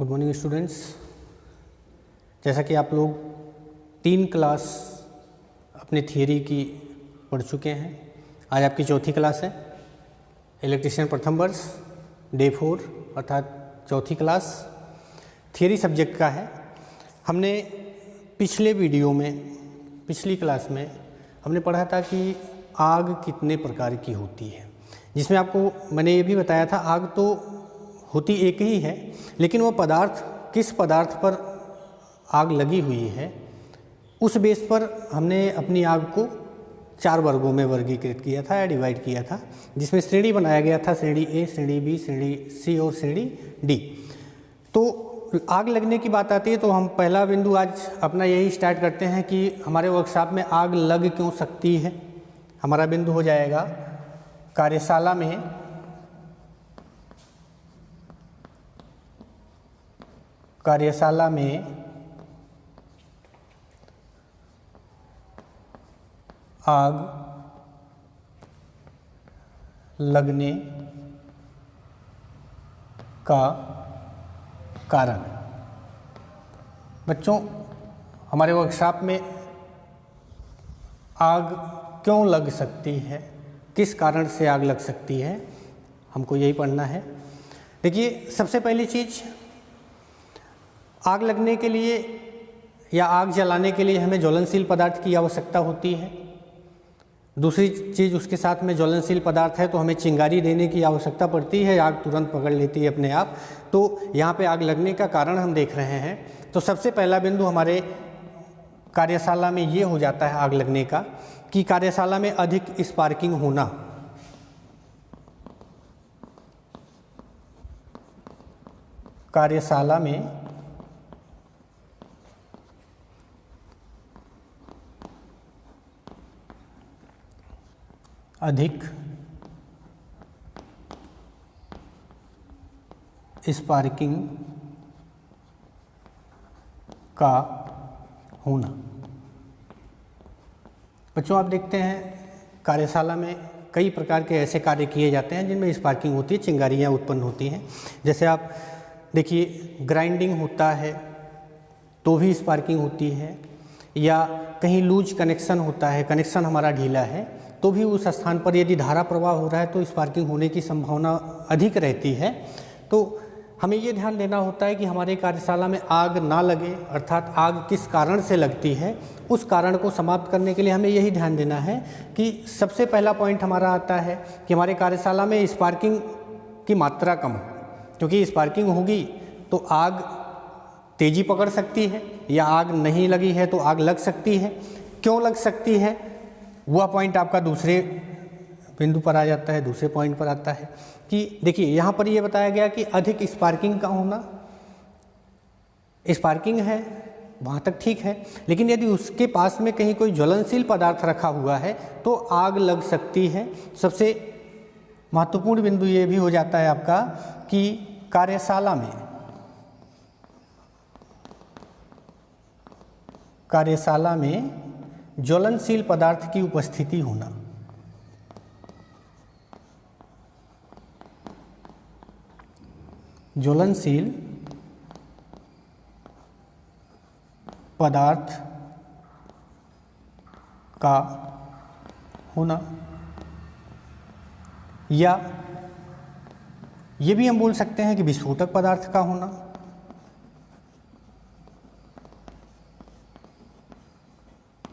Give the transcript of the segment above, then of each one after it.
Good morning students. जैसा कि आप लोग 3 क्लास अपने थियरी की पढ़ चुके हैं, आज आपकी चौथी क्लास है। इलेक्ट्रीशियन प्रथम वर्ष डे 4 अर्थात चौथी क्लास थियरी सब्जेक्ट का है। हमने पिछली क्लास में हमने पढ़ा था कि आग कितने प्रकार की होती है, जिसमें आपको मैंने ये भी बताया था आग तो होती एक ही है, लेकिन वो पदार्थ किस पदार्थ पर आग लगी हुई है उस बेस पर हमने अपनी आग को 4 वर्गों में वर्गीकृत किया था या डिवाइड किया था, जिसमें श्रेणी बनाया गया था, श्रेणी ए, श्रेणी बी, श्रेणी सी और श्रेणी डी। तो आग लगने की बात आती है तो हम पहला बिंदु आज अपना यही स्टार्ट करते हैं कि हमारे वर्कशॉप में आग लग क्यों सकती है। हमारा बिंदु हो जाएगा कार्यशाला में आग लगने का कारण। बच्चों, हमारे वर्कशॉप में आग क्यों लग सकती है, किस कारण से आग लग सकती है, हमको यही पढ़ना है। देखिए, सबसे पहली चीज़, आग लगने के लिए या आग जलाने के लिए हमें ज्वलनशील पदार्थ की आवश्यकता होती है। दूसरी चीज़, उसके साथ में ज्वलनशील पदार्थ है तो हमें चिंगारी देने की आवश्यकता पड़ती है, आग तुरंत पकड़ लेती है अपने आप। तो यहाँ पे आग लगने का कारण हम देख रहे हैं। तो सबसे पहला बिंदु हमारे कार्यशाला में ये हो जाता है आग लगने का कि कार्यशाला में अधिक स्पार्किंग होना। कार्यशाला में अधिक स्पार्किंग का होना। बच्चों, आप देखते हैं कार्यशाला में कई प्रकार के ऐसे कार्य किए जाते हैं जिनमें स्पार्किंग होती है, चिंगारियाँ उत्पन्न होती हैं। जैसे आप देखिए, ग्राइंडिंग होता है तो भी स्पार्किंग होती है, या कहीं लूज कनेक्शन होता है, कनेक्शन हमारा ढीला है तो भी उस स्थान पर यदि धारा प्रवाह हो रहा है तो स्पार्किंग होने की संभावना अधिक रहती है। तो हमें ये ध्यान देना होता है कि हमारे कार्यशाला में आग ना लगे, अर्थात आग किस कारण से लगती है, उस कारण को समाप्त करने के लिए हमें यही ध्यान देना है कि सबसे पहला पॉइंट हमारा आता है कि हमारे कार्यशाला में स्पार्किंग की मात्रा कम हो, क्योंकि स्पार्किंग होगी तो आग तेज़ी पकड़ सकती है, या आग नहीं लगी है तो आग लग सकती है। क्यों लग सकती है वह पॉइंट आपका दूसरे बिंदु पर आ जाता है, दूसरे पॉइंट पर आता है कि देखिए, यहाँ पर ये बताया गया कि अधिक स्पार्किंग का होना। स्पार्किंग है वहाँ तक ठीक है, लेकिन यदि उसके पास में कहीं कोई ज्वलनशील पदार्थ रखा हुआ है तो आग लग सकती है। सबसे महत्वपूर्ण बिंदु ये भी हो जाता है आपका कि कार्यशाला में ज्वलनशील पदार्थ की उपस्थिति होना। ज्वलनशील पदार्थ का होना, या ये भी हम बोल सकते हैं कि विस्फोटक पदार्थ का होना।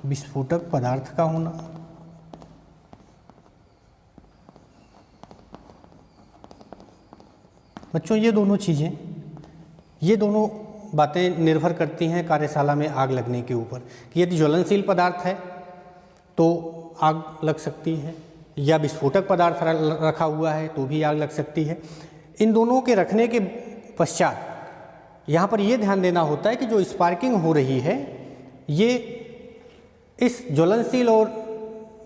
विस्फोटक पदार्थ का होना। बच्चों, ये दोनों बातें निर्भर करती हैं कार्यशाला में आग लगने के ऊपर कि यदि ज्वलनशील पदार्थ है तो आग लग सकती है, या विस्फोटक पदार्थ रखा हुआ है तो भी आग लग सकती है। इन दोनों के रखने के पश्चात यहाँ पर यह ध्यान देना होता है कि जो स्पार्किंग हो रही है ये इस ज्वलनशील और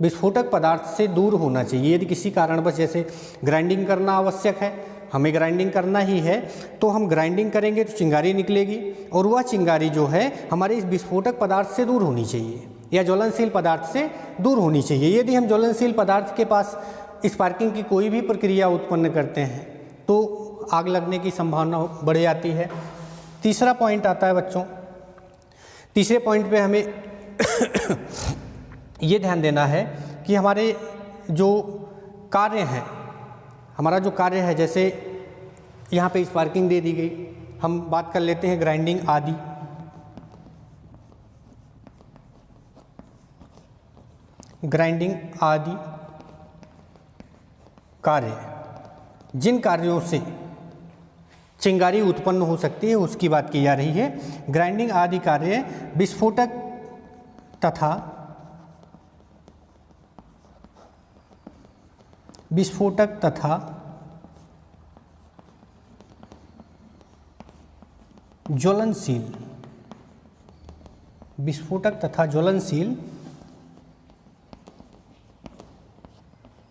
विस्फोटक पदार्थ से दूर होना चाहिए। यदि किसी कारणवश जैसे ग्राइंडिंग करना आवश्यक है, हमें ग्राइंडिंग करना ही है तो हम ग्राइंडिंग करेंगे तो चिंगारी निकलेगी, और वह चिंगारी जो है हमारे इस विस्फोटक पदार्थ से दूर होनी चाहिए या ज्वलनशील पदार्थ से दूर होनी चाहिए। यदि हम ज्वलनशील पदार्थ के पास स्पार्किंग की कोई भी प्रक्रिया उत्पन्न करते हैं तो आग लगने की संभावना बढ़ जाती है। तीसरा पॉइंट आता है बच्चों, तीसरे पॉइंट पे हमें ये ध्यान देना है कि हमारे जो कार्य हैं, हमारा जो कार्य है, जैसे यहाँ पे स्पार्किंग दे दी गई, हम बात कर लेते हैं ग्राइंडिंग आदि। ग्राइंडिंग आदि कार्य, जिन कार्यों से चिंगारी उत्पन्न हो सकती है उसकी बात की जा रही है। ग्राइंडिंग आदि कार्य विस्फोटक तथा ज्वलनशील, विस्फोटक तथा ज्वलनशील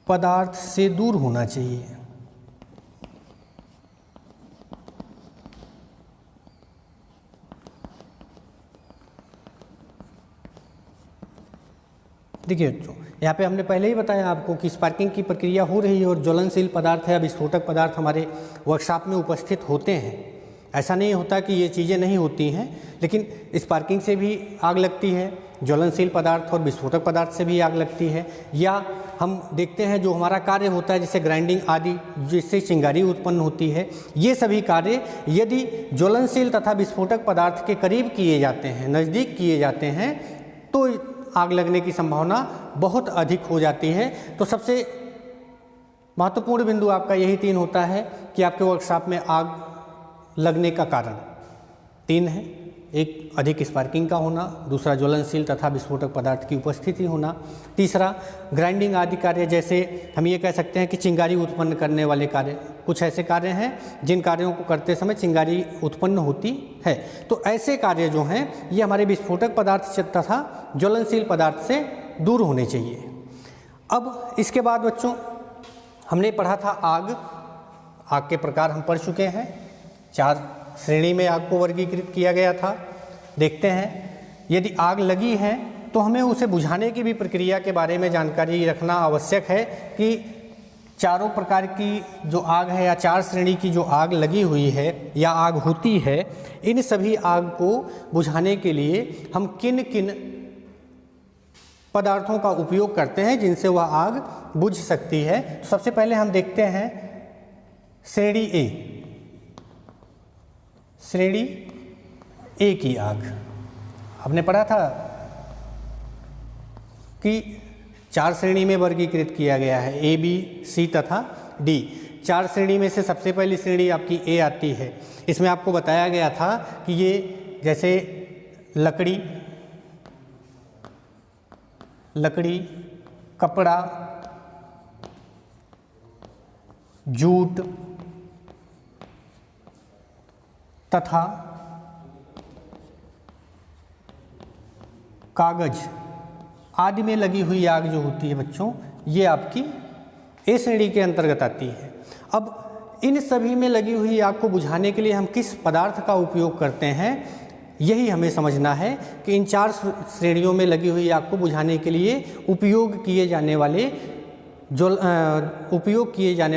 पदार्थ से दूर होना चाहिए। देखिए बच्चों, यहाँ पे हमने पहले ही बताया आपको कि स्पार्किंग की प्रक्रिया हो रही है और ज्वलनशील पदार्थ या विस्फोटक पदार्थ हमारे वर्कशॉप में उपस्थित होते हैं। ऐसा नहीं होता कि ये चीज़ें नहीं होती हैं, लेकिन स्पार्किंग से भी आग लगती है, ज्वलनशील पदार्थ और विस्फोटक पदार्थ से भी आग लगती है। या हम देखते हैं जो हमारा कार्य होता है जैसे ग्राइंडिंग आदि, जिससे चिंगारी उत्पन्न होती है, ये सभी कार्य यदि ज्वलनशील तथा विस्फोटक पदार्थ के करीब किए जाते हैं, नज़दीक किए जाते हैं, तो आग लगने की संभावना बहुत अधिक हो जाती है। तो सबसे महत्वपूर्ण बिंदु आपका यही 3 होता है कि आपके वर्कशॉप में आग लगने का कारण 3 है। एक अधिक स्पार्किंग का होना, दूसरा ज्वलनशील तथा विस्फोटक पदार्थ की उपस्थिति होना, तीसरा ग्राइंडिंग आदि कार्य, जैसे हम ये कह सकते हैं कि चिंगारी उत्पन्न करने वाले कार्य। कुछ ऐसे कार्य हैं जिन कार्यों को करते समय चिंगारी उत्पन्न होती है। तो ऐसे कार्य जो हैं ये हमारे विस्फोटक पदार्थ तथा ज्वलनशील पदार्थ से दूर होने चाहिए। अब इसके बाद बच्चों हमने पढ़ा था आग के प्रकार हम पढ़ चुके हैं। 4 श्रेणी में आग को वर्गीकृत किया गया था। देखते हैं यदि आग लगी है तो हमें उसे बुझाने की भी प्रक्रिया के बारे में जानकारी रखना आवश्यक है कि चारों प्रकार की जो आग है या 4 श्रेणी की जो आग लगी हुई है या आग होती है, इन सभी आग को बुझाने के लिए हम किन किन पदार्थों का उपयोग करते हैं जिनसे वह आग बुझ सकती है। तो सबसे पहले हम देखते हैं श्रेणी ए, श्रेणी ए की आग। हमने पढ़ा था कि 4 श्रेणी में वर्गीकृत किया गया है, ए, बी, सी तथा डी। 4 श्रेणी में से सबसे पहली श्रेणी आपकी ए आती है। इसमें आपको बताया गया था कि ये जैसे लकड़ी, कपड़ा, जूट तथा कागज आदि में लगी हुई आग जो होती है बच्चों, ये आपकी ए श्रेणी के अंतर्गत आती है। अब इन सभी में लगी हुई आग को बुझाने के लिए हम किस पदार्थ का उपयोग करते हैं, यही हमें समझना है कि इन 4 श्रेणियों में लगी हुई आग को बुझाने के लिए उपयोग किए जाने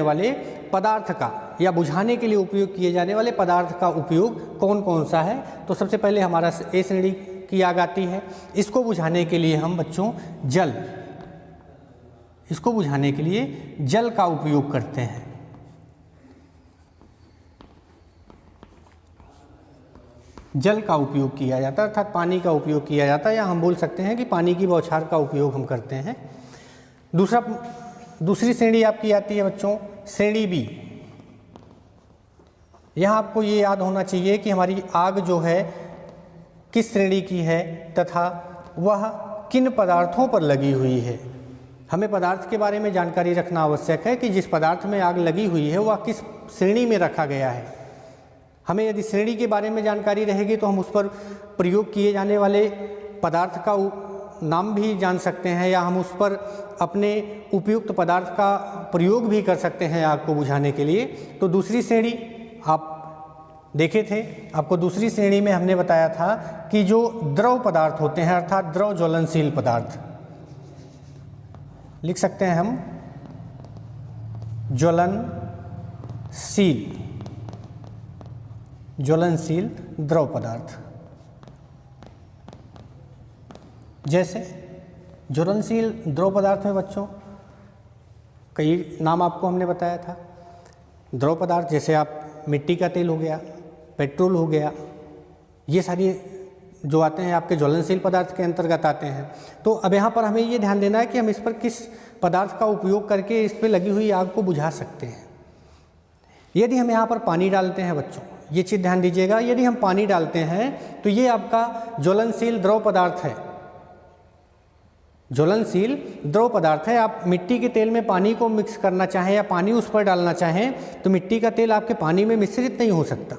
वाले पदार्थ का या बुझाने के लिए उपयोग किए जाने वाले पदार्थ का उपयोग कौन कौन सा है। तो सबसे पहले हमारा ए श्रेणी की आग आती है। इसको बुझाने के लिए हम बच्चों जल का उपयोग करते हैं। जल का उपयोग किया जाता है, अर्थात पानी का उपयोग किया जाता है, या हम बोल सकते हैं कि पानी की बौछार का उपयोग हम करते हैं। दूसरी श्रेणी आपकी आती है बच्चों श्रेणी बी। यहाँ आपको ये याद होना चाहिए कि हमारी आग जो है किस श्रेणी की है तथा वह किन पदार्थों पर लगी हुई है। हमें पदार्थ के बारे में जानकारी रखना आवश्यक है कि जिस पदार्थ में आग लगी हुई है वह किस श्रेणी में रखा गया है। हमें यदि श्रेणी के बारे में जानकारी रहेगी तो हम उस पर प्रयोग किए जाने वाले पदार्थ का नाम भी जान सकते हैं, या हम उस पर अपने उपयुक्त पदार्थ का प्रयोग भी कर सकते हैं आग को बुझाने के लिए। तो दूसरी श्रेणी आप देखे थे, आपको दूसरी श्रेणी में हमने बताया था कि जो द्रव पदार्थ होते हैं, अर्थात द्रव ज्वलनशील पदार्थ, लिख सकते हैं हम ज्वलनशील ज्वलनशील द्रव पदार्थ। जैसे ज्वलनशील द्रव पदार्थ में बच्चों कई नाम आपको हमने बताया था। द्रव पदार्थ जैसे आप मिट्टी का तेल हो गया, पेट्रोल हो गया, ये सारी जो आते हैं आपके ज्वलनशील पदार्थ के अंतर्गत आते हैं। तो अब यहाँ पर हमें ये ध्यान देना है कि हम इस पर किस पदार्थ का उपयोग करके इस पर लगी हुई आग को बुझा सकते हैं। यदि हम यहाँ पर पानी डालते हैं बच्चों, ये चीज़ ध्यान दीजिएगा, यदि हम पानी डालते हैं तो ये आपका ज्वलनशील द्रव पदार्थ है, ज्वलनशील द्रव पदार्थ है। आप मिट्टी के तेल में पानी को मिक्स करना चाहें या पानी उस पर डालना चाहें तो मिट्टी का तेल आपके पानी में मिश्रित नहीं हो सकता,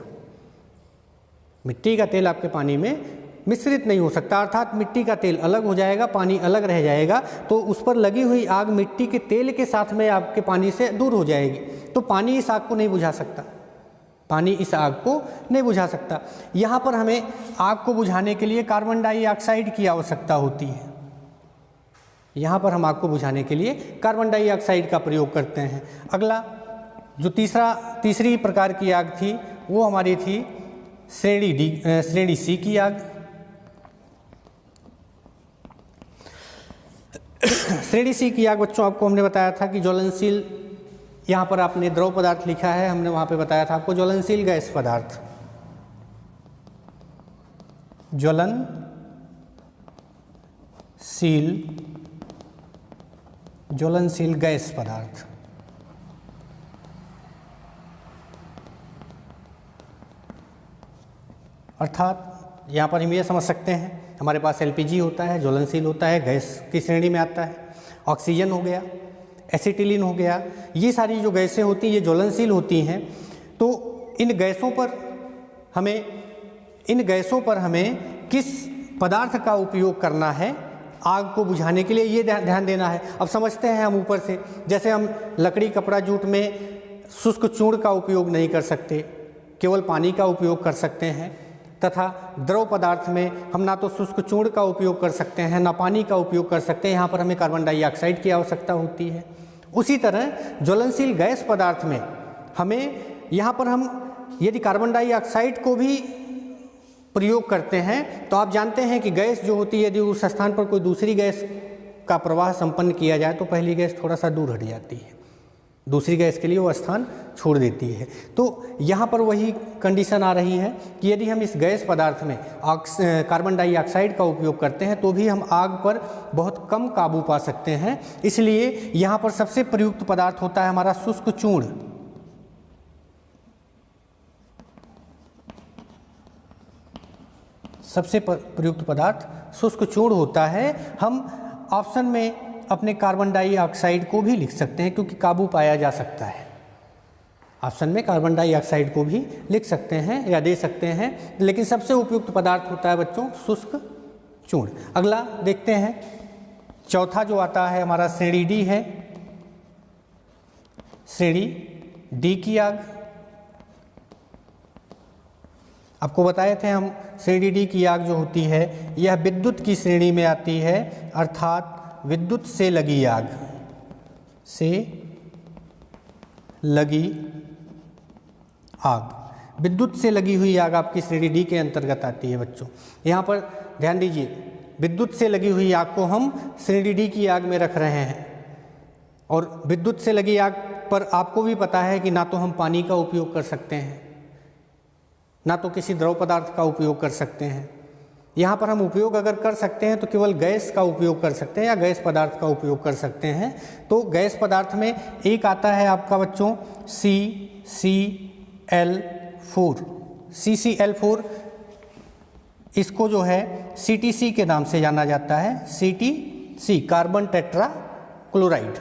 मिट्टी का तेल आपके पानी में मिश्रित नहीं हो सकता, अर्थात मिट्टी का तेल अलग हो जाएगा, पानी अलग रह जाएगा, तो उस पर लगी हुई आग मिट्टी के तेल के साथ में आपके पानी से दूर हो जाएगी। तो पानी इस आग को नहीं बुझा सकता, पानी इस आग को नहीं बुझा सकता। यहाँ पर हमें आग को बुझाने के लिए कार्बन डाइऑक्साइड की आवश्यकता होती है। यहाँ पर हम आग को बुझाने के लिए कार्बन डाइऑक्साइड का प्रयोग करते हैं। अगला जो तीसरी प्रकार की आग थी वो हमारी थी श्रेणी सी की आग। श्रेणी सी की आग बच्चों आपको हमने बताया था कि ज्वलनशील, यहाँ पर आपने द्रव पदार्थ लिखा है, हमने वहाँ पे बताया था आपको ज्वलनशील गैस पदार्थ, ज्वलनशील गैस पदार्थ। अर्थात यहाँ पर हम ये समझ सकते हैं हमारे पास एलपीजी होता है, ज्वलनशील होता है, गैस की श्रेणी में आता है। ऑक्सीजन हो गया, एसिटिलीन हो गया, ये सारी जो गैसें होती हैं ये ज्वलनशील होती हैं। तो इन गैसों पर हमें किस पदार्थ का उपयोग करना है आग को बुझाने के लिए, ये ध्यान देना है। अब समझते हैं हम ऊपर से, जैसे हम लकड़ी, कपड़ा, जूट में शुष्क चूर्ण का उपयोग नहीं कर सकते, केवल पानी का उपयोग कर सकते हैं, तथा द्रव पदार्थ में हम ना तो शुष्क चूर्ण का उपयोग कर सकते हैं ना पानी का उपयोग कर सकते हैं, यहाँ पर हमें कार्बन डाइऑक्साइड की आवश्यकता होती है। उसी तरह ज्वलनशील गैस पदार्थ में हमें यहाँ पर हम यदि कार्बन डाइऑक्साइड को भी प्रयोग करते हैं तो आप जानते हैं कि गैस जो होती है यदि उस स्थान पर कोई दूसरी गैस का प्रवाह संपन्न किया जाए तो पहली गैस थोड़ा सा दूर हट जाती है, दूसरी गैस के लिए वो स्थान छोड़ देती है। तो यहाँ पर वही कंडीशन आ रही है कि यदि हम इस गैस पदार्थ में कार्बन डाइऑक्साइड का उपयोग करते हैं तो भी हम आग पर बहुत कम काबू पा सकते हैं। इसलिए यहाँ पर सबसे प्रयुक्त पदार्थ होता है हमारा शुष्क चूर्ण। सबसे प्रयुक्त पदार्थ शुष्क चूर्ण होता है। हम ऑप्शन में अपने कार्बन डाइऑक्साइड को भी लिख सकते हैं क्योंकि काबू पाया जा सकता है। ऑप्शन में कार्बन डाइऑक्साइड को भी लिख सकते हैं या दे सकते हैं, लेकिन सबसे उपयुक्त पदार्थ होता है बच्चों शुष्क चूर्ण। अगला देखते हैं, चौथा जो आता है हमारा श्रेणी डी है। श्रेणी डी की आग आपको बताए थे हम। श्रेणी डी की आग जो होती है यह विद्युत की श्रेणी में आती है, अर्थात विद्युत से लगी आग, से लगी आग, विद्युत से लगी हुई आग आपकी श्रेणी डी के अंतर्गत आती है बच्चों। यहाँ पर ध्यान दीजिए, विद्युत से लगी हुई आग को हम श्रेणी डी की आग में रख रहे हैं। और विद्युत से लगी आग पर आपको भी पता है कि ना तो हम पानी का उपयोग कर सकते हैं ना तो किसी द्रव पदार्थ का उपयोग कर सकते हैं। यहाँ पर हम उपयोग अगर कर सकते हैं तो केवल गैस का उपयोग कर सकते हैं या गैस पदार्थ का उपयोग कर सकते हैं। तो गैस पदार्थ में एक आता है आपका बच्चों CCl4। CCl4 इसको जो है CTC के नाम से जाना जाता है। CTC carbon tetra chloride,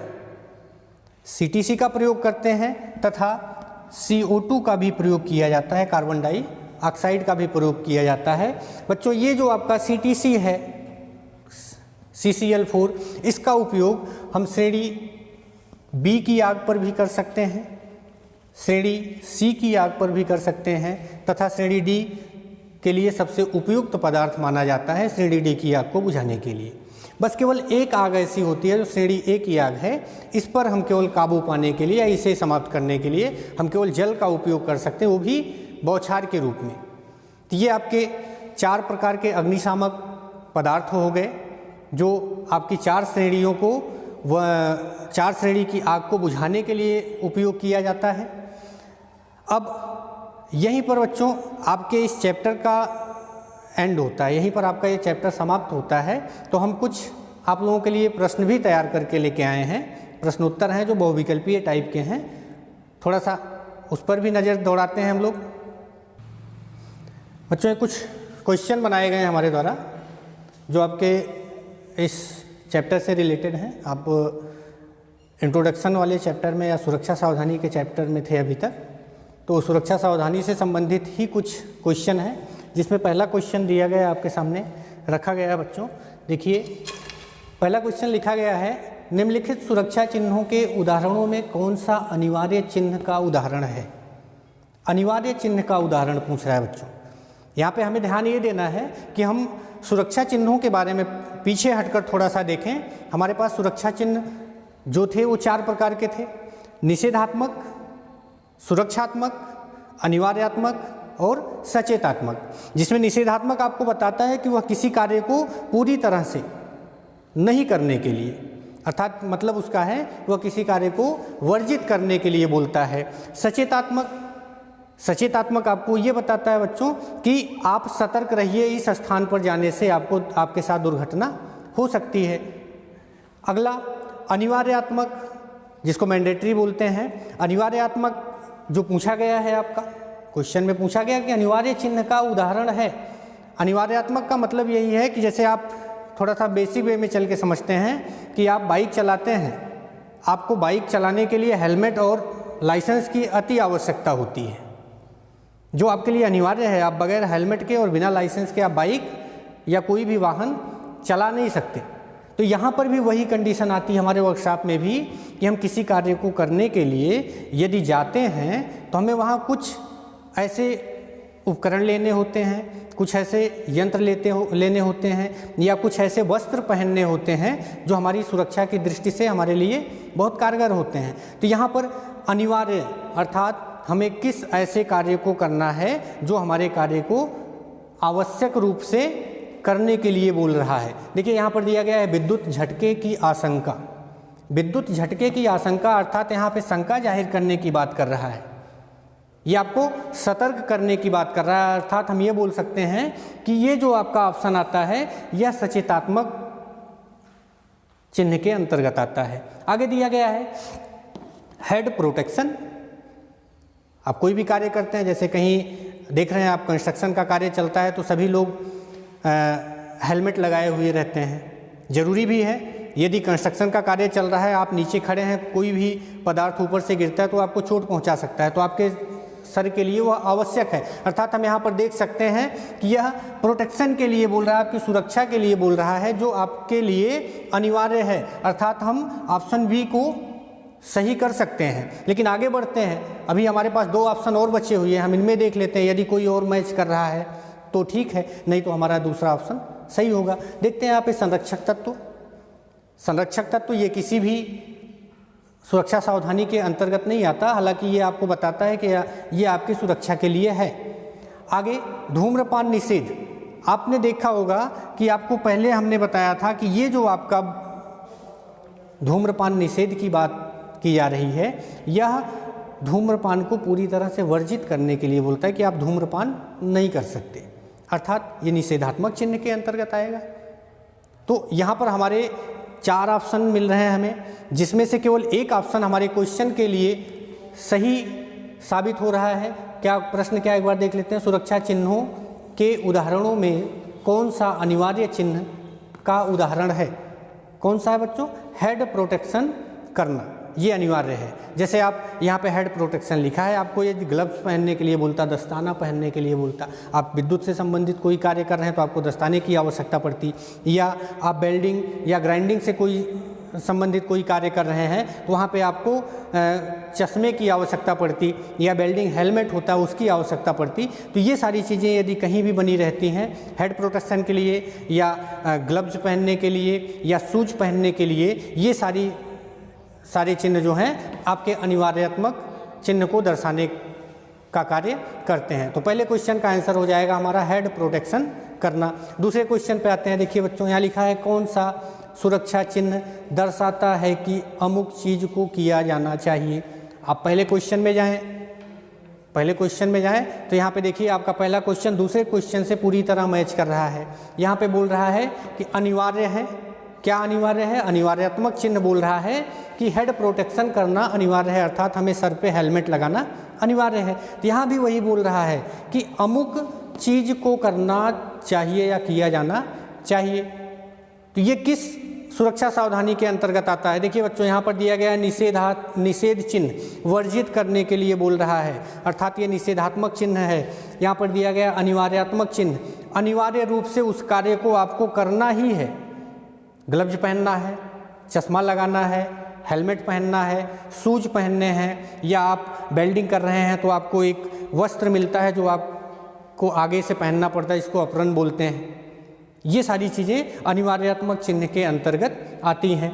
CTC का प्रयोग करते हैं तथा CO2 का भी प्रयोग किया जाता है, कार्बन डाइऑक्साइड का भी प्रयोग किया जाता है। बच्चों ये जो आपका CTC है CCl4, इसका उपयोग हम श्रेणी B की आग पर भी कर सकते हैं, श्रेणी C की आग पर भी कर सकते हैं तथा श्रेणी D के लिए सबसे उपयुक्त पदार्थ माना जाता है श्रेणी D की आग को बुझाने के लिए। बस केवल एक आग ऐसी होती है जो श्रेणी ए की आग है, इस पर हम केवल काबू पाने के लिए या इसे समाप्त करने के लिए हम केवल जल का उपयोग कर सकते हैं, वो भी बौछार के रूप में। तो ये आपके 4 प्रकार के अग्निशामक पदार्थ हो गए जो आपकी 4 श्रेणियों को 4 श्रेणी की आग को बुझाने के लिए उपयोग किया जाता है। अब यहीं पर बच्चों आपके इस चैप्टर का एंड होता है, यहीं पर आपका ये चैप्टर समाप्त होता है। तो हम कुछ आप लोगों के लिए प्रश्न भी तैयार करके लेके आए हैं, प्रश्नोत्तर हैं जो बहुविकल्पीय टाइप के हैं, थोड़ा सा उस पर भी नज़र दौड़ाते हैं हम लोग। बच्चों ये कुछ क्वेश्चन बनाए गए हैं हमारे द्वारा जो आपके इस चैप्टर से रिलेटेड हैं। आप इंट्रोडक्शन वाले चैप्टर में या सुरक्षा सावधानी के चैप्टर में थे अभी तक, तो सुरक्षा सावधानी से संबंधित ही कुछ क्वेश्चन हैं, जिसमें पहला क्वेश्चन दिया गया आपके सामने रखा गया है। बच्चों देखिए, पहला क्वेश्चन लिखा गया है, निम्नलिखित सुरक्षा चिन्हों के उदाहरणों में कौन सा अनिवार्य चिन्ह का उदाहरण है। अनिवार्य चिन्ह का उदाहरण पूछ रहा है बच्चों। यहाँ पे हमें ध्यान ये देना है कि हम सुरक्षा चिन्हों के बारे में पीछे हटकर थोड़ा सा देखें। हमारे पास सुरक्षा चिन्ह जो थे वो 4 प्रकार के थे, निषेधात्मक, सुरक्षात्मक, अनिवार्यात्मक और सचेतात्मक। जिसमें निषेधात्मक आपको बताता है कि वह किसी कार्य को पूरी तरह से नहीं करने के लिए, अर्थात मतलब उसका है वह किसी कार्य को वर्जित करने के लिए बोलता है। सचेतात्मक आपको ये बताता है बच्चों कि आप सतर्क रहिए, इस स्थान पर जाने से आपके साथ दुर्घटना हो सकती है। अगला अनिवार्यात्मक, जिसको मैंडेटरी बोलते हैं। अनिवार्यात्मक जो पूछा गया है, आपका क्वेश्चन में पूछा गया कि अनिवार्य चिन्ह का उदाहरण है। अनिवार्यात्मक का मतलब यही है कि जैसे आप थोड़ा सा बेसिक वे में चल के समझते हैं कि आप बाइक चलाते हैं, आपको बाइक चलाने के लिए हेलमेट और लाइसेंस की अति आवश्यकता होती है, जो आपके लिए अनिवार्य है। आप बगैर हेलमेट के और बिना लाइसेंस के आप बाइक या कोई भी वाहन चला नहीं सकते। तो यहाँ पर भी वही कंडीशन आती है हमारे वर्कशॉप में भी कि हम किसी कार्य को करने के लिए यदि जाते हैं तो हमें वहाँ कुछ ऐसे उपकरण लेने होते हैं, कुछ ऐसे यंत्र लेने होते हैं या कुछ ऐसे वस्त्र पहनने होते हैं जो हमारी सुरक्षा की दृष्टि से हमारे लिए बहुत कारगर होते हैं। तो यहाँ पर अनिवार्य अर्थात हमें किस ऐसे कार्य को करना है जो हमारे कार्य को आवश्यक रूप से करने के लिए बोल रहा है। देखिए यहाँ पर दिया गया है विद्युत झटके की आशंका। विद्युत झटके की आशंका अर्थात यहाँ पे शंका जाहिर करने की बात कर रहा है, ये आपको सतर्क करने की बात कर रहा है। अर्थात हम ये बोल सकते हैं कि ये जो आपका ऑप्शन आता है यह सचेतात्मक चिन्ह के अंतर्गत आता है। आगे दिया गया है हेड प्रोटेक्शन। आप कोई भी कार्य करते हैं, जैसे कहीं देख रहे हैं आप कंस्ट्रक्शन का कार्य चलता है तो सभी लोग हेलमेट लगाए हुए रहते हैं, ज़रूरी भी है। यदि कंस्ट्रक्शन का कार्य चल रहा है, आप नीचे खड़े हैं, कोई भी पदार्थ ऊपर से गिरता है तो आपको चोट पहुंचा सकता है, तो आपके सर के लिए वह आवश्यक है। अर्थात हम यहाँ पर देख सकते हैं कि यह प्रोटेक्शन के लिए बोल रहा है, आपकी सुरक्षा के लिए बोल रहा है, जो आपके लिए अनिवार्य है। अर्थात हम ऑप्शन बी को सही कर सकते हैं। लेकिन आगे बढ़ते हैं, अभी हमारे पास 2 ऑप्शन और बचे हुए हैं, हम इनमें देख लेते हैं। यदि कोई और मैच कर रहा है तो ठीक है, नहीं तो हमारा दूसरा ऑप्शन सही होगा। देखते हैं यहाँ पे संरक्षक तत्व। संरक्षक तत्व ये किसी भी सुरक्षा सावधानी के अंतर्गत नहीं आता, हालांकि ये आपको बताता है कि ये आपकी सुरक्षा के लिए है। आगे धूम्रपान निषेध। आपने देखा होगा कि आपको पहले हमने बताया था कि ये जो आपका धूम्रपान निषेध की बात की जा रही है, यह धूम्रपान को पूरी तरह से वर्जित करने के लिए बोलता है कि आप धूम्रपान नहीं कर सकते, अर्थात ये निषेधात्मक चिन्ह के अंतर्गत आएगा। तो यहाँ पर हमारे 4 ऑप्शन मिल रहे हैं हमें, जिसमें से केवल एक ऑप्शन हमारे क्वेश्चन के लिए सही साबित हो रहा है। क्या प्रश्न क्या, एक बार देख लेते हैं। सुरक्षा चिन्हों के उदाहरणों में कौन सा अनिवार्य चिन्ह का उदाहरण है? कौन सा है बच्चों? हेड प्रोटेक्शन करना, ये अनिवार्य है। जैसे आप यहाँ पे हेड प्रोटेक्शन लिखा है, आपको ये ग्लव्स पहनने के लिए बोलता, दस्ताना पहनने के लिए बोलता। आप विद्युत से संबंधित कोई कार्य कर रहे हैं तो आपको दस्ताने की आवश्यकता पड़ती, या आप वेल्डिंग या ग्राइंडिंग से कोई संबंधित कोई कार्य कर रहे हैं तो वहाँ पे आपको चश्मे की आवश्यकता पड़ती, या वेल्डिंग हेलमेट होता है उसकी आवश्यकता पड़ती। तो ये सारी चीज़ें यदि कहीं भी बनी रहती हैं हेड प्रोटेक्शन के लिए, या ग्लव्स पहनने के लिए, या शूज पहनने के लिए, ये सारे चिन्ह जो हैं आपके अनिवार्यात्मक चिन्ह को दर्शाने का कार्य करते हैं। तो पहले क्वेश्चन का आंसर हो जाएगा हमारा हेड प्रोटेक्शन करना। दूसरे क्वेश्चन पे आते हैं। देखिए बच्चों, यहाँ लिखा है कौन सा सुरक्षा चिन्ह दर्शाता है कि अमुक चीज़ को किया जाना चाहिए। आप पहले क्वेश्चन में जाएं तो यहाँ पे देखिए आपका पहला क्वेश्चन दूसरे क्वेश्चन से पूरी तरह मैच कर रहा है। यहाँ पे बोल रहा है कि अनिवार्य है। क्या अनिवार्य है? अनिवार्यात्मक चिन्ह बोल रहा है कि हेड प्रोटेक्शन करना अनिवार्य है, अर्थात हमें सर पे हेलमेट लगाना अनिवार्य है। तो यहाँ भी वही बोल रहा है कि अमुक चीज़ को करना चाहिए या किया जाना चाहिए। तो ये किस सुरक्षा सावधानी के अंतर्गत आता है? देखिए बच्चों, यहाँ पर दिया गया निषेध चिन्ह वर्जित करने के लिए बोल रहा है, अर्थात ये निषेधात्मक चिन्ह है। यहाँ पर दिया गया अनिवार्यात्मक चिन्ह, अनिवार्य रूप से उस कार्य को आपको करना ही है। ग्लव्स पहनना है, चश्मा लगाना है, हेलमेट पहनना है, शूज पहनने हैं, या आप वेल्डिंग कर रहे हैं तो आपको एक वस्त्र मिलता है जो आपको आगे से पहनना पड़ता है, इसको अप्रन बोलते हैं। ये सारी चीज़ें अनिवार्यात्मक चिन्ह के अंतर्गत आती हैं।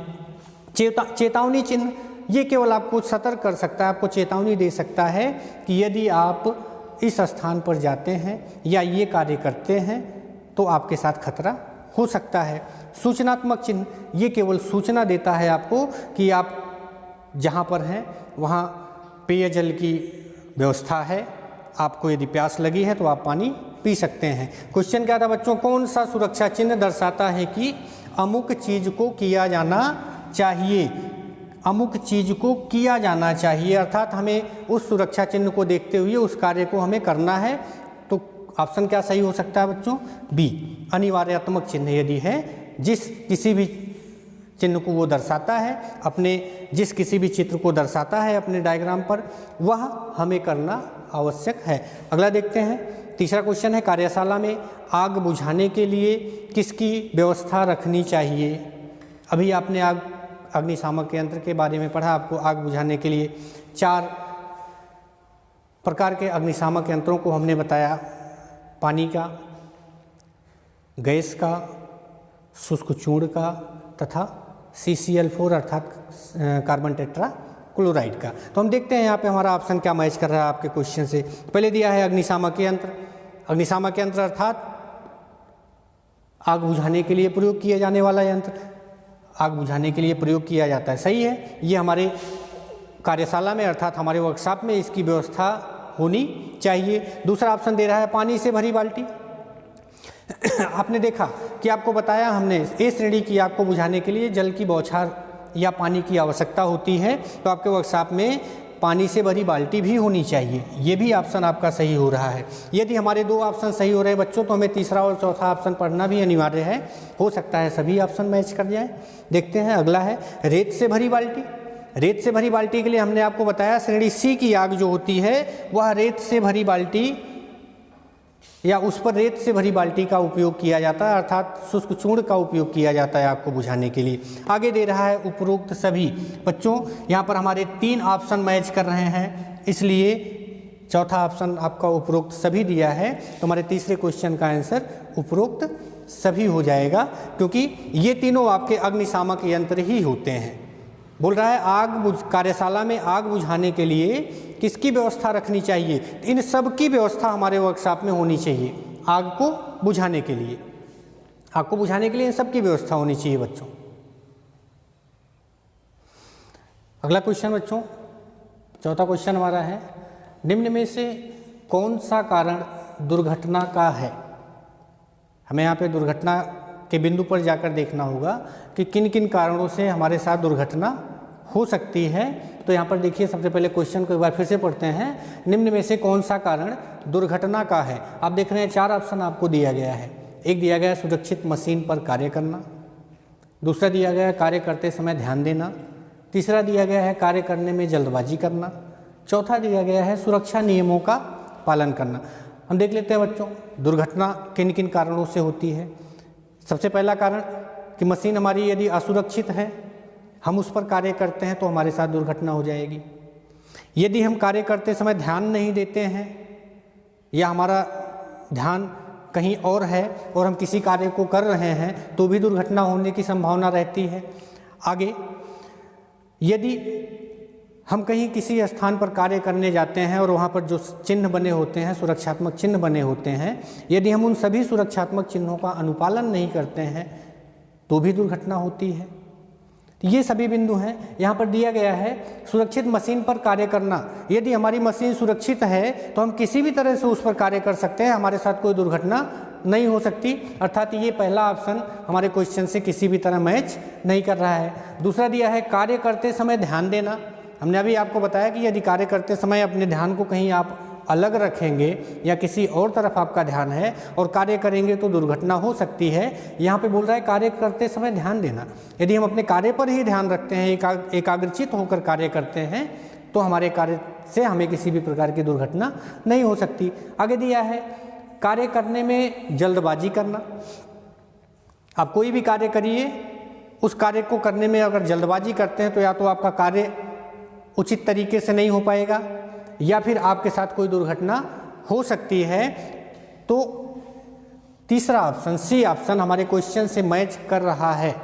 चेतावनी चिन्ह ये केवल आपको सतर्क कर सकता है, आपको चेतावनी दे सकता है कि यदि आप इस स्थान पर जाते हैं या ये कार्य करते हैं तो आपके साथ खतरा हो सकता है। सूचनात्मक चिन्ह ये केवल सूचना देता है आपको कि आप जहाँ पर हैं वहाँ पेयजल की व्यवस्था है, आपको यदि प्यास लगी है तो आप पानी पी सकते हैं। क्वेश्चन क्या था बच्चों? कौन सा सुरक्षा चिन्ह दर्शाता है कि अमुक चीज़ को किया जाना चाहिए? अमुक चीज़ को किया जाना चाहिए, अर्थात हमें उस सुरक्षा चिन्ह को देखते हुए उस कार्य को हमें करना है। तो ऑप्शन क्या सही हो सकता है बच्चों? बी, अनिवार्यात्मक चिन्ह यदि है, जिस किसी भी चिन्ह को वो दर्शाता है, जिस किसी भी चित्र को दर्शाता है अपने डायग्राम पर, वह हमें करना आवश्यक है। अगला देखते हैं। तीसरा क्वेश्चन है, कार्यशाला में आग बुझाने के लिए किसकी व्यवस्था रखनी चाहिए? अभी आपने अग्निशामक यंत्र के बारे में पढ़ा। आपको आग बुझाने के लिए 4 प्रकार के अग्निशामक यंत्रों को हमने बताया, पानी का, गैस का, शुष्क चूर्ण का तथा CCl4 अर्थात कार्बन टेट्रा क्लोराइड का। तो हम देखते हैं यहाँ पे हमारा ऑप्शन क्या मैच कर रहा है आपके क्वेश्चन से। पहले दिया है अग्निशामक यंत्र। अग्निशामक यंत्र अर्थात आग बुझाने के लिए प्रयोग किया जाने वाला यंत्र, आग बुझाने के लिए प्रयोग किया जाता है। सही है, ये हमारे कार्यशाला में अर्थात हमारे वर्कशॉप में इसकी व्यवस्था होनी चाहिए। दूसरा ऑप्शन दे रहा है पानी से भरी बाल्टी। आपने देखा कि आपको बताया हमने ए श्रेणी की आग को बुझाने के लिए जल की बौछार या पानी की आवश्यकता होती है, तो आपके वर्कशॉप में पानी से भरी बाल्टी भी होनी चाहिए। ये भी ऑप्शन आपका सही हो रहा है। यदि हमारे 2 ऑप्शन सही हो रहे हैं बच्चों, तो हमें तीसरा और चौथा ऑप्शन पढ़ना भी अनिवार्य है। हो सकता है सभी ऑप्शन मैच कर जाए। देखते हैं, अगला है रेत से भरी बाल्टी। रेत से भरी बाल्टी के लिए हमने आपको बताया श्रेणी सी की आग जो होती है वह रेत से भरी बाल्टी या उस पर रेत से भरी बाल्टी का उपयोग किया जाता है, अर्थात शुष्क चूर्ण का उपयोग किया जाता है आग को बुझाने के लिए। आगे दे रहा है उपरोक्त सभी। बच्चों यहाँ पर हमारे 3 ऑप्शन मैच कर रहे हैं, इसलिए चौथा ऑप्शन आपका उपरोक्त सभी दिया है, तो हमारे तीसरे क्वेश्चन का आंसर उपरोक्त सभी हो जाएगा, क्योंकि ये तीनों आपके अग्निशामक यंत्र ही होते हैं। बोल रहा है कार्यशाला में आग बुझाने के लिए किसकी व्यवस्था रखनी चाहिए? इन सब की व्यवस्था हमारे वर्कशॉप में होनी चाहिए। आग को बुझाने के लिए इन सब की व्यवस्था होनी चाहिए बच्चों। अगला क्वेश्चन बच्चों, चौथा क्वेश्चन हमारा है, निम्न में से कौन सा कारण दुर्घटना का है? हमें यहाँ पे दुर्घटना के बिंदु पर जाकर देखना होगा कि किन किन कारणों से हमारे साथ दुर्घटना हो सकती है। तो यहाँ पर देखिए, सबसे पहले क्वेश्चन को एक बार फिर से पढ़ते हैं। निम्न में से कौन सा कारण दुर्घटना का है? आप देख रहे हैं 4 ऑप्शन आपको दिया गया है। एक दिया गया है सुरक्षित मशीन पर कार्य करना, दूसरा दिया गया है कार्य करते समय ध्यान देना, तीसरा दिया गया है कार्य करने में जल्दबाजी करना, चौथा दिया गया है सुरक्षा नियमों का पालन करना। हम देख लेते हैं बच्चों, दुर्घटना किन किन कारणों से होती है। सबसे पहला कारण कि मशीन हमारी यदि असुरक्षित है, हम उस पर कार्य करते हैं तो हमारे साथ दुर्घटना हो जाएगी। यदि हम कार्य करते समय ध्यान नहीं देते हैं या हमारा ध्यान कहीं और है और हम किसी कार्य को कर रहे हैं तो भी दुर्घटना होने की संभावना रहती है। आगे, यदि हम कहीं किसी स्थान पर कार्य करने जाते हैं और वहाँ पर जो चिन्ह बने होते हैं, सुरक्षात्मक चिन्ह बने होते हैं, यदि हम उन सभी सुरक्षात्मक चिन्हों का अनुपालन नहीं करते हैं तो भी दुर्घटना होती है। तो ये सभी बिंदु हैं। यहाँ पर दिया गया है सुरक्षित मशीन पर कार्य करना। यदि हमारी मशीन सुरक्षित है तो हम किसी भी तरह से उस पर कार्य कर सकते हैं, हमारे साथ कोई दुर्घटना नहीं हो सकती। अर्थात ये पहला ऑप्शन हमारे क्वेश्चन से किसी भी तरह मैच नहीं कर रहा है। दूसरा दिया है कार्य करते समय ध्यान देना। हमने अभी आपको बताया कि यदि कार्य करते समय अपने ध्यान को कहीं आप अलग रखेंगे या किसी और तरफ आपका ध्यान है और कार्य करेंगे तो दुर्घटना हो सकती है। यहाँ पे बोल रहा है कार्य करते समय ध्यान देना। यदि हम अपने कार्य पर ही ध्यान रखते हैं, एकाग्रचित होकर कार्य करते हैं, तो हमारे कार्य से हमें किसी भी प्रकार की दुर्घटना नहीं हो सकती। आगे दिया है कार्य करने में जल्दबाजी करना। आप कोई भी कार्य करिए, उस कार्य को करने में अगर जल्दबाजी करते हैं तो या तो आपका कार्य उचित तरीके से नहीं हो पाएगा या फिर आपके साथ कोई दुर्घटना हो सकती है। तो तीसरा ऑप्शन, सी ऑप्शन, हमारे क्वेश्चन से मैच कर रहा है।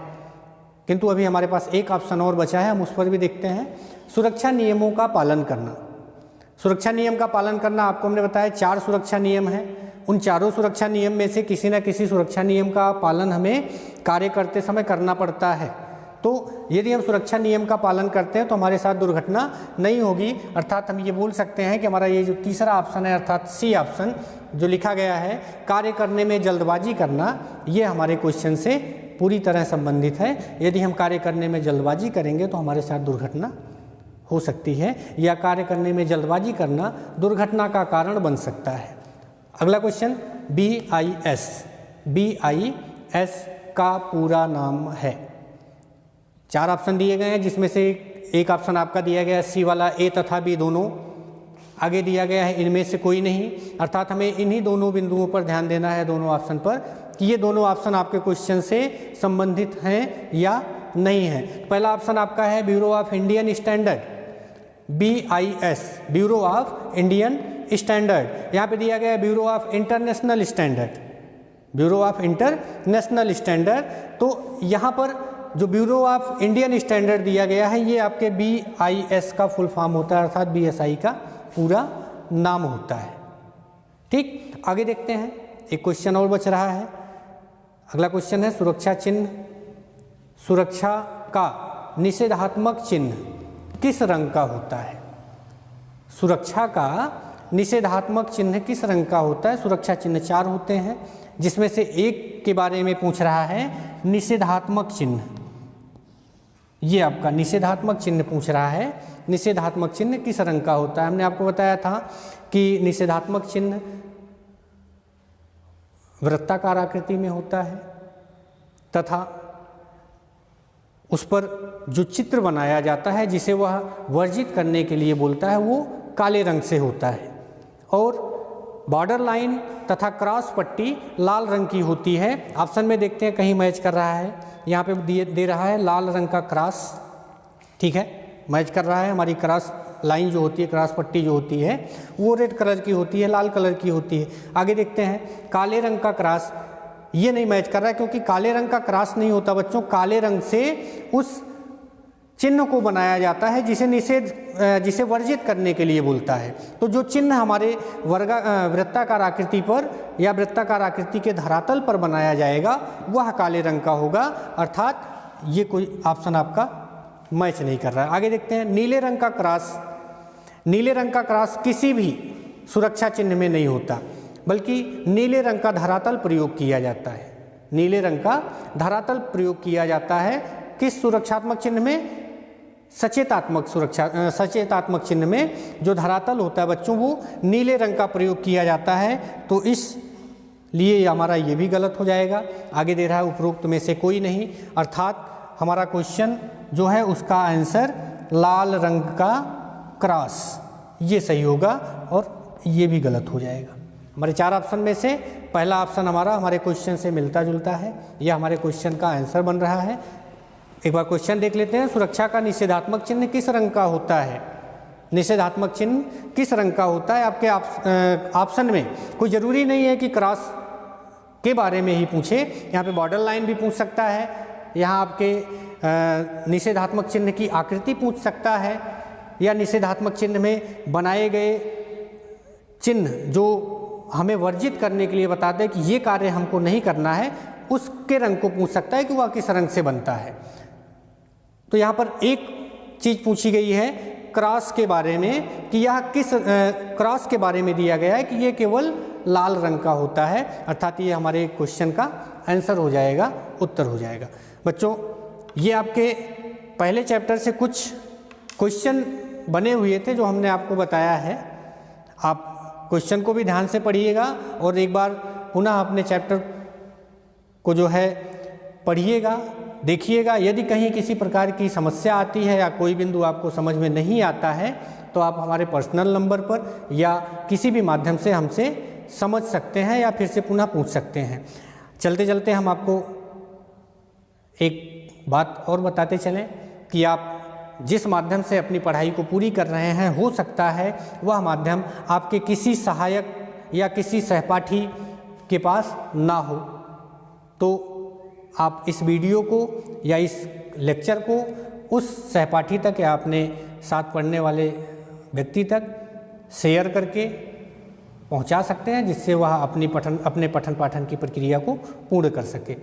किंतु अभी हमारे पास एक ऑप्शन और बचा है, हम उस पर भी देखते हैं। सुरक्षा नियमों का पालन करना। सुरक्षा नियम का पालन करना, आपको हमने बताया 4 सुरक्षा नियम हैं। उन चारों सुरक्षा नियम में से किसी न किसी सुरक्षा नियम का पालन हमें कार्य करते समय करना पड़ता है। तो यदि हम सुरक्षा नियम का पालन करते हैं तो हमारे साथ दुर्घटना नहीं होगी। अर्थात हम ये बोल सकते हैं कि हमारा ये जो तीसरा ऑप्शन है, अर्थात सी ऑप्शन जो लिखा गया है, कार्य करने में जल्दबाजी करना, ये हमारे क्वेश्चन से पूरी तरह संबंधित है। यदि हम कार्य करने में जल्दबाजी करेंगे तो हमारे साथ दुर्घटना हो सकती है या कार्य करने में जल्दबाजी करना दुर्घटना का कारण बन सकता है। अगला क्वेश्चन, BIS। BIS का पूरा नाम है। 4 ऑप्शन दिए गए हैं जिसमें से एक ऑप्शन आपका दिया गया है सी वाला, ए तथा बी दोनों। आगे दिया गया है इनमें से कोई नहीं। अर्थात हमें इन्हीं दोनों बिंदुओं पर ध्यान देना है, दोनों ऑप्शन पर, कि ये दोनों ऑप्शन आपके क्वेश्चन से संबंधित हैं या नहीं है। पहला ऑप्शन आपका है bureau of Indian standard, BIS, bureau of Indian standard. यहाँ पे दिया गया है bureau of international standard, bureau of international standard. तो यहाँ पर जो ब्यूरो ऑफ इंडियन स्टैंडर्ड दिया गया है, ये आपके BIS का फुल फॉर्म होता है, अर्थात BSI का पूरा नाम होता है। ठीक, आगे देखते हैं। एक क्वेश्चन और बच रहा है। अगला क्वेश्चन है सुरक्षा चिन्ह। सुरक्षा का निषेधात्मक चिन्ह किस रंग का होता है? सुरक्षा का निषेधात्मक चिन्ह किस रंग का होता है? सुरक्षा चिन्ह 4 होते हैं, जिसमें से एक के बारे में पूछ रहा है, निषेधात्मक चिन्ह। ये आपका निषेधात्मक चिन्ह पूछ रहा है। निषेधात्मक चिन्ह किस रंग का होता है? हमने आपको बताया था कि निषेधात्मक चिन्ह वृत्ताकार आकृति में होता है तथा उस पर जो चित्र बनाया जाता है जिसे वह वर्जित करने के लिए बोलता है, वो काले रंग से होता है। और बॉर्डर लाइन तथा क्रॉस पट्टी लाल रंग की होती है। ऑप्शन में देखते हैं कहीं मैच कर रहा है। यहाँ पे दे रहा है लाल रंग का क्रॉस, ठीक है, मैच कर रहा है। हमारी क्रॉस लाइन जो होती है, क्रॉस पट्टी जो होती है, वो रेड कलर की होती है, लाल कलर की होती है। आगे देखते हैं काले रंग का क्रॉस, ये नहीं मैच कर रहा है क्योंकि काले रंग का क्रॉस नहीं होता बच्चों। काले रंग से उस चिन्ह को बनाया जाता है जिसे वर्जित करने के लिए बोलता है। तो जो चिन्ह हमारे वृत्ताकार आकृति पर या वृत्ताकार आकृति के धरातल पर बनाया जाएगा वह काले रंग का होगा। अर्थात ये कोई ऑप्शन आपका मैच नहीं कर रहा है। आगे देखते हैं नीले रंग का क्रॉस। नीले रंग का क्रॉस किसी भी सुरक्षा चिन्ह में नहीं होता, बल्कि नीले रंग का धरातल प्रयोग किया जाता है। नीले रंग का धरातल प्रयोग किया जाता है किस सुरक्षात्मक चिन्ह में? सचेतात्मक चिन्ह में जो धरातल होता है बच्चों, वो नीले रंग का प्रयोग किया जाता है। तो इसलिए हमारा ये भी गलत हो जाएगा। आगे दे रहा है उपरोक्त में से कोई नहीं, अर्थात हमारा क्वेश्चन जो है उसका आंसर लाल रंग का क्रॉस, ये सही होगा और ये भी गलत हो जाएगा। हमारे 4 ऑप्शन में से पहला ऑप्शन हमारा हमारे क्वेश्चन से मिलता जुलता है, यह हमारे क्वेश्चन का आंसर बन रहा है। एक बार क्वेश्चन देख लेते हैं। सुरक्षा का निषेधात्मक चिन्ह किस रंग का होता है? निषेधात्मक चिन्ह किस रंग का होता है? आपके ऑप्शन में कोई ज़रूरी नहीं है कि क्रॉस के बारे में ही पूछे, यहाँ पे बॉर्डर लाइन भी पूछ सकता है, यहाँ आपके निषेधात्मक चिन्ह की आकृति पूछ सकता है, या निषेधात्मक चिन्ह में बनाए गए चिन्ह जो हमें वर्जित करने के लिए बताते हैं कि ये कार्य हमको नहीं करना है, उसके रंग को पूछ सकता है कि वह किस रंग से बनता है। तो यहाँ पर एक चीज़ पूछी गई है क्रॉस के बारे में कि यह किस क्रॉस के बारे में दिया गया है कि ये केवल लाल रंग का होता है, अर्थात ये हमारे क्वेश्चन का आंसर हो जाएगा, उत्तर हो जाएगा। बच्चों, ये आपके पहले चैप्टर से कुछ क्वेश्चन बने हुए थे जो हमने आपको बताया है। आप क्वेश्चन को भी ध्यान से पढ़िएगा और एक बार पुनः अपने चैप्टर को जो है पढ़िएगा, देखिएगा। यदि कहीं किसी प्रकार की समस्या आती है या कोई बिंदु आपको समझ में नहीं आता है तो आप हमारे पर्सनल नंबर पर या किसी भी माध्यम से हमसे समझ सकते हैं या फिर से पुनः पूछ सकते हैं। चलते चलते हम आपको एक बात और बताते चलें कि आप जिस माध्यम से अपनी पढ़ाई को पूरी कर रहे हैं, हो सकता है वह माध्यम आपके किसी सहायक या किसी सहपाठी के पास ना हो, तो आप इस वीडियो को या इस लेक्चर को उस सहपाठी तक या अपने साथ पढ़ने वाले व्यक्ति तक शेयर करके पहुंचा सकते हैं, जिससे वह अपने पठन पाठन की प्रक्रिया को पूर्ण कर सके।